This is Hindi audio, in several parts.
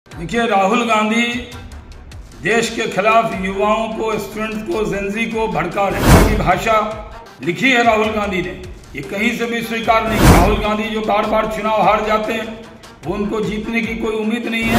देखिए, राहुल गांधी देश के खिलाफ युवाओं को, स्टूडेंट्स को, जेनजी को भड़का रहे हैं। भाषा लिखी है राहुल गांधी ने, ये कहीं से भी स्वीकार नहीं। राहुल गांधी जो बार बार चुनाव हार जाते हैं, वो उनको जीतने की कोई उम्मीद नहीं है।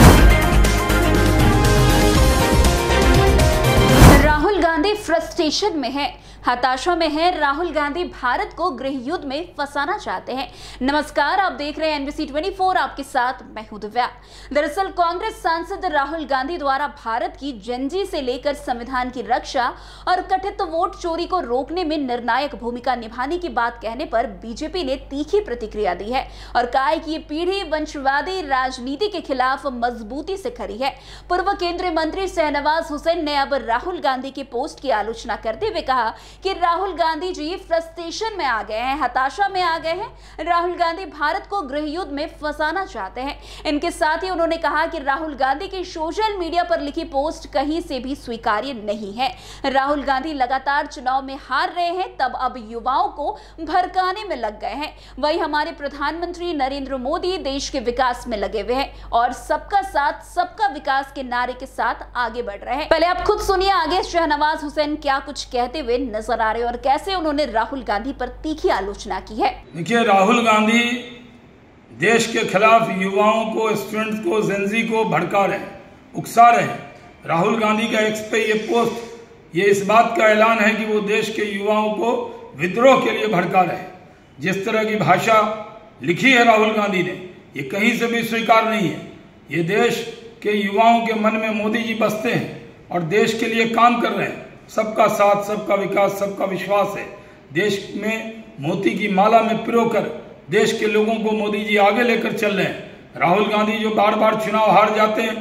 राहुल गांधी फ्रस्ट्रेशन में है, हताशा में है। राहुल गांधी भारत को गृह युद्ध में फंसाना चाहते हैं। नमस्कार, आप देख रहे हैं NBC 24, आपके साथ मैं हूं दिव्या। दरअसल कांग्रेस सांसद राहुल गांधी द्वारा भारत की जेनजी से लेकर संविधान की रक्षा और कथित वोट चोरी को रोकने में निर्णायक भूमिका निभाने की बात कहने पर बीजेपी ने तीखी प्रतिक्रिया दी है और कहा है कि ये पीढ़ी वंशवादी राजनीति के खिलाफ मजबूती से खड़ी है। पूर्व केंद्रीय मंत्री शाहनवाज हुसैन ने अब राहुल गांधी की पोस्ट की आलोचना करते हुए कहा कि राहुल गांधी जी फ्रस्ट्रेशन में आ गए हैं, हताशा में आ गए हैं। राहुल गांधी भारत को गृह युद्ध में फंसाना चाहते हैं। इनके साथ ही उन्होंने कहा कि राहुल गांधी की सोशल मीडिया पर लिखी पोस्ट कहीं से भी स्वीकार्य नहीं है। राहुल गांधी लगातार चुनाव में हार रहे हैं, तब अब युवाओं को भड़काने में लग गए हैं। वही हमारे प्रधानमंत्री नरेंद्र मोदी देश के विकास में लगे हुए हैं और सबका साथ सबका विकास के नारे के साथ आगे बढ़ रहे हैं। पहले आप खुद सुनिए आगे शाहनवाज हुसैन क्या कुछ कहते हुए नजर आ रहे हैं और कैसे उन्होंने राहुल गांधी पर तीखी आलोचना की है। देखिए, राहुल गांधी देश के खिलाफ युवाओं को, स्टूडेंट्स को, जेनजी को भड़का रहे हैं, उकसा रहे हैं। राहुल गांधी का एक्स पे ये पोस्ट ये इस बात का ऐलान है कि वो देश के युवाओं को विद्रोह के लिए भड़का रहे हैं। जिस तरह की भाषा लिखी है राहुल गांधी ने, ये कहीं से भी स्वीकार नहीं है। ये देश के युवाओं के मन में मोदी जी बसते हैं और देश के लिए काम कर रहे हैं। सबका साथ, सबका विकास, सबका विश्वास है। देश में मोती की माला में पिरोकर देश के लोगों को मोदी जी आगे लेकर चल रहे हैं। राहुल गांधी जो बार बार चुनाव हार जाते हैं,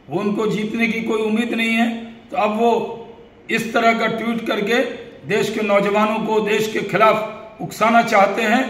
वो उनको जीतने की कोई उम्मीद नहीं है। तो अब वो इस तरह का ट्वीट करके देश के नौजवानों को देश के खिलाफ उकसाना चाहते हैं।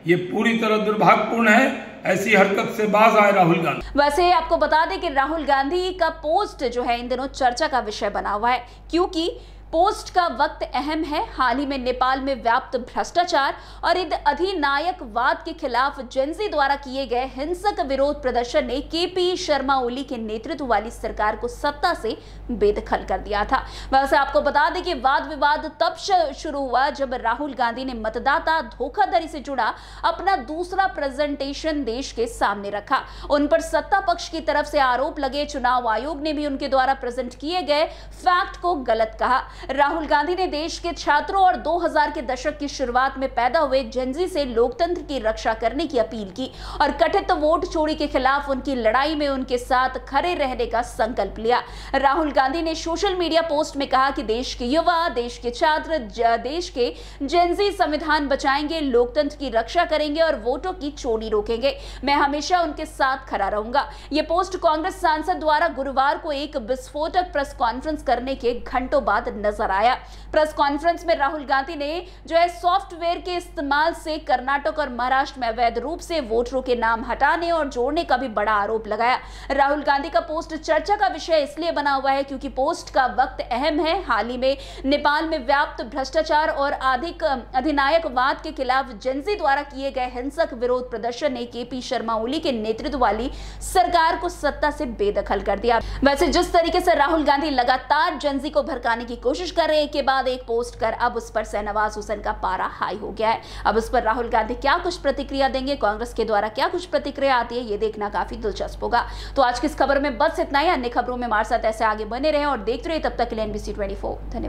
ये पूरी तरह दुर्भाग्यपूर्ण है। ऐसी हरकत से बाज आए राहुल गांधी। वैसे आपको बता दें कि राहुल गांधी का पोस्ट जो है इन दिनों चर्चा का विषय बना हुआ है, क्योंकि पोस्ट का वक्त अहम है। हाल ही में नेपाल में व्याप्त भ्रष्टाचार और अधिनायकवाद के खिलाफ जेनजी द्वारा किए गए हिंसक विरोध प्रदर्शन ने KP शर्मा ओली के नेतृत्व वाली सरकार को सत्ता से बेदखल कर दिया था। वैसे आपको बता दें कि वाद विवाद तब शुरू हुआ जब राहुल गांधी ने मतदाता धोखाधड़ी से जुड़ा अपना दूसरा प्रेजेंटेशन देश के सामने रखा। उन पर सत्ता पक्ष की तरफ से आरोप लगे। चुनाव आयोग ने भी उनके द्वारा प्रेजेंट किए गए फैक्ट को गलत कहा। राहुल गांधी ने देश के छात्रों और 2000 के दशक की शुरुआत में पैदा हुए जेनजी से लोकतंत्र की रक्षा करने की अपील की और कथित वोट चोरी के खिलाफ उनकी लड़ाई में उनके साथ खड़े रहने का संकल्प लिया। राहुल गांधी ने सोशल मीडिया पोस्ट में कहा कि देश के युवा, देश के छात्र, देश के जेनजी संविधान बचाएंगे, लोकतंत्र की रक्षा करेंगे और वोटों की चोरी रोकेंगे। मैं हमेशा उनके साथ खड़ा रहूंगा। यह पोस्ट कांग्रेस सांसद द्वारा गुरुवार को एक विस्फोटक प्रेस कॉन्फ्रेंस करने के घंटों बाद नजर आया। प्रेस कॉन्फ्रेंस में राहुल गांधी ने जो है सॉफ्टवेयर के इस्तेमाल से कर्नाटक और महाराष्ट्र में अवैध रूप से वोटरों के नाम हटाने और जोड़ने का भी बड़ा आरोप लगाया। राहुल गांधी का पोस्ट चर्चा का विषय इसलिए बना हुआ है क्योंकि पोस्ट का वक्त अहम है। हाल ही में नेपाल में व्याप्त भ्रष्टाचार और अधिनायकवाद के खिलाफ जेनजी द्वारा किए गए हिंसक विरोध प्रदर्शन ने KP शर्मा ओली के नेतृत्व वाली सरकार को सत्ता से बेदखल कर दिया। वैसे जिस तरीके से राहुल गांधी लगातार जेनजी को भड़काने की कोशिश कर रहे हैं, के बाद एक पोस्ट कर अब उस पर शाहनवाज हुसैन का पारा हाई हो गया है। अब उस पर राहुल गांधी क्या कुछ प्रतिक्रिया देंगे, कांग्रेस के द्वारा क्या कुछ प्रतिक्रिया आती है, ये देखना काफी दिलचस्प होगा। तो आज की इस खबर में बस इतना ही। अन्य खबरों में हमारे साथ ऐसे आगे बने रहें और देखते रहिए। तब तक के लिए NBC 24 धन्यवाद।